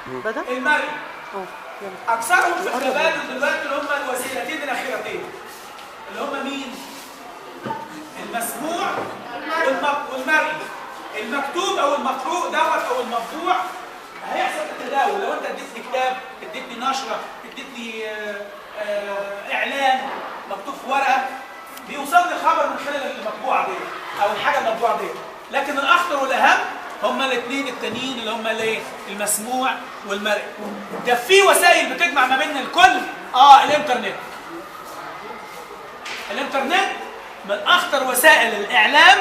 المرئي. اكثرهم في التبادل دلوقتي اللي هم الوسيلتين الاخيرتين اللي هم مين؟ المسموع والمرئي. المكتوب او المقروء دوت او المطبوع هيحصل التداول. لو انت اديتني كتاب، اديتني نشره، اديتني اعلان مكتوب في ورقه، بيوصلني خبر من خلال المطبوعه دي او الحاجه المطبوعه دي. لكن الاخطر والاهم هما الاثنين التانيين اللي هما الايه؟ المسموع والمرئي. ده في وسائل بتجمع ما بين الكل. الانترنت. الانترنت من اخطر وسائل الاعلام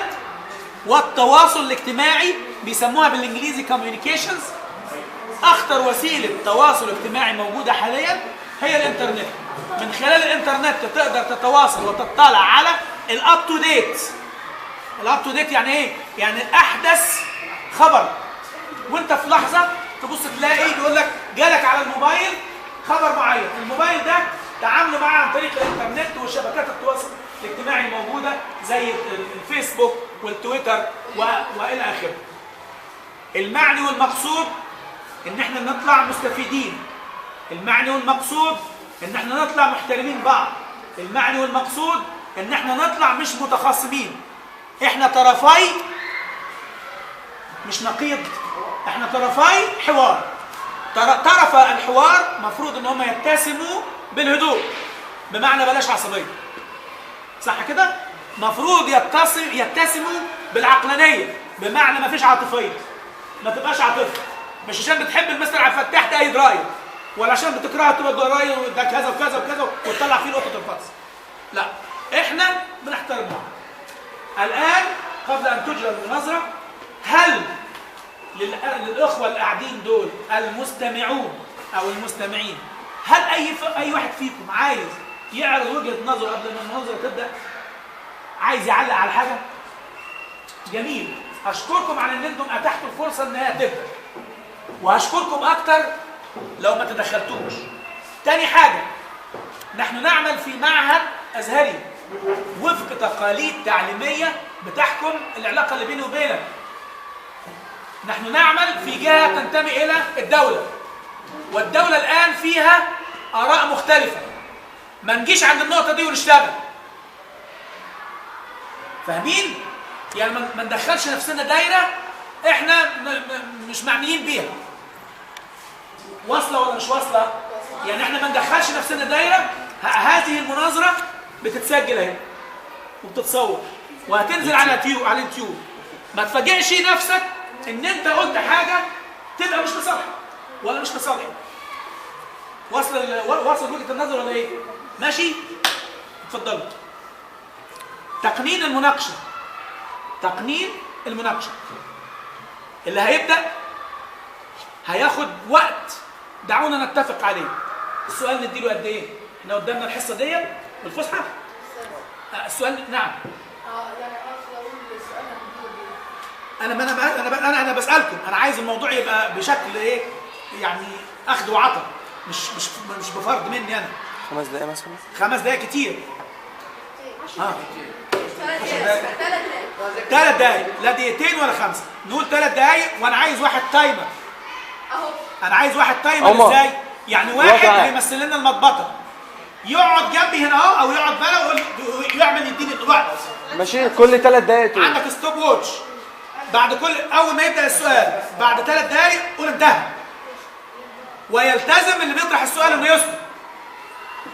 والتواصل الاجتماعي، بيسموها بالانجليزي كوميونيكيشنز. اخطر وسيله تواصل اجتماعي موجوده حاليا هي الانترنت. من خلال الانترنت تقدر تتواصل وتطلع على الاب تو ديت. الاب تو ديت يعني ايه؟ يعني احدث خبر، وانت في لحظه تبص تلاقي يقول لك جالك على الموبايل خبر معين. الموبايل ده تعاملوا معاه عن طريق الانترنت وشبكات التواصل الاجتماعي الموجوده زي الفيسبوك والتويتر والى اخره. المعني والمقصود ان احنا نطلع مستفيدين. المعني والمقصود ان احنا نطلع محترمين بعض. المعني والمقصود ان احنا نطلع مش متخاصمين. احنا طرفي مش نقيض، احنا طرفي حوار. طرف الحوار مفروض ان هم يتسموا بالهدوء، بمعنى بلاش عصبيه. صح كده؟ مفروض يتسموا بالعقلانيه، بمعنى ما فيش عاطفيه. ما تبقاش عاطفي، مش عشان بتحب المستر عبد الفتاح تأيد رايه، ولا عشان بتكرهه تبقى رايه ده كذا وكذا وكذا وتطلع فيه نقطه الفصل. لا، احنا بنحترم بعض. الان قبل ان تجرى المناظره، هل للاخوه اللي قاعدين دول المستمعون او المستمعين، هل اي واحد فيكم عايز يعرض وجهه نظره قبل ما المناظره تبدا؟ عايز يعلق على حاجه؟ جميل. اشكركم على ان انتم اتحتوا الفرصه انها تبدا، وهشكركم اكتر لو ما تدخلتوش. تاني حاجه، نحن نعمل في معهد ازهري وفق تقاليد تعليميه بتحكم العلاقه اللي بيني وبينك. نحن نعمل في جهه تنتمي الى الدوله، والدوله الان فيها اراء مختلفه. ما نجيش عند النقطه دي ونشتغل. فاهمين؟ يعني ما ندخلش نفسنا دايره احنا مش معنيين بيها. واصله ولا مش واصله؟ يعني احنا ما ندخلش نفسنا دايره. هذه المناظره بتتسجل اهي وبتتصور وهتنزل على اليوتيوب. ما تفاجئش نفسك ان انت قلت حاجه تبقى مش لصالحك ولا مش لصالحك. واصل وجهه النظر ولا ايه؟ ماشي؟ اتفضلوا. تقنين المناقشه. تقنين المناقشه اللي هيبدا هياخد وقت، دعونا نتفق عليه. السؤال نديله قد ايه؟ احنا قدامنا الحصه دي والفسحه. السؤال نعم. يعني اقول السؤال انا بسالكم. انا عايز الموضوع يبقى بشكل ايه؟ يعني اخذ وعطاء، مش بفرض مني انا. 5 دقايق مثلا. 5 دقايق كتير. 3 دقايق، لا دقيقتين ولا 5. نقول 3 دقايق، وانا عايز واحد تايمر. اهو انا عايز واحد تايمر. ازاي؟ يعني واحد هيمثل لنا المضبطه، يقعد جنبي هنا اهو، او يقعد بره ويعمل يديني الوقت. ماشي، كل 3 دقايق عندك ستوب ووتش. بعد اول ما يبدا السؤال بعد 3 دقايق قول انتهى. ويلتزم اللي بيطرح السؤال انه يسكت،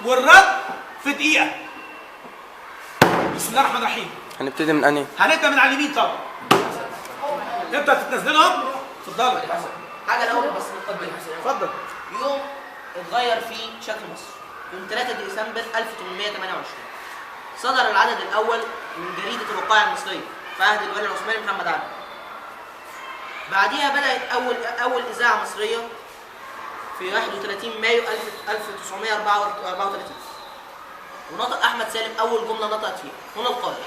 والرد في دقيقه. بسم الله الرحمن الرحيم. هنبتدي من انهي؟ هنبدا من على اليمين طبعا. نبدا تنزلهم. اتفضل. حاجه الاول بس نقدمها. اتفضل. يوم اتغير فيه شكل مصر يوم 3 ديسمبر 1828 صدر العدد الاول من جريده الوقائع المصريه في عهد الولي العثماني محمد علي. بعديها بدات اول اذاعه مصريه في 31 مايو 1934 ونطق احمد سالم اول جمله نطقت فيها: هنا القاهره.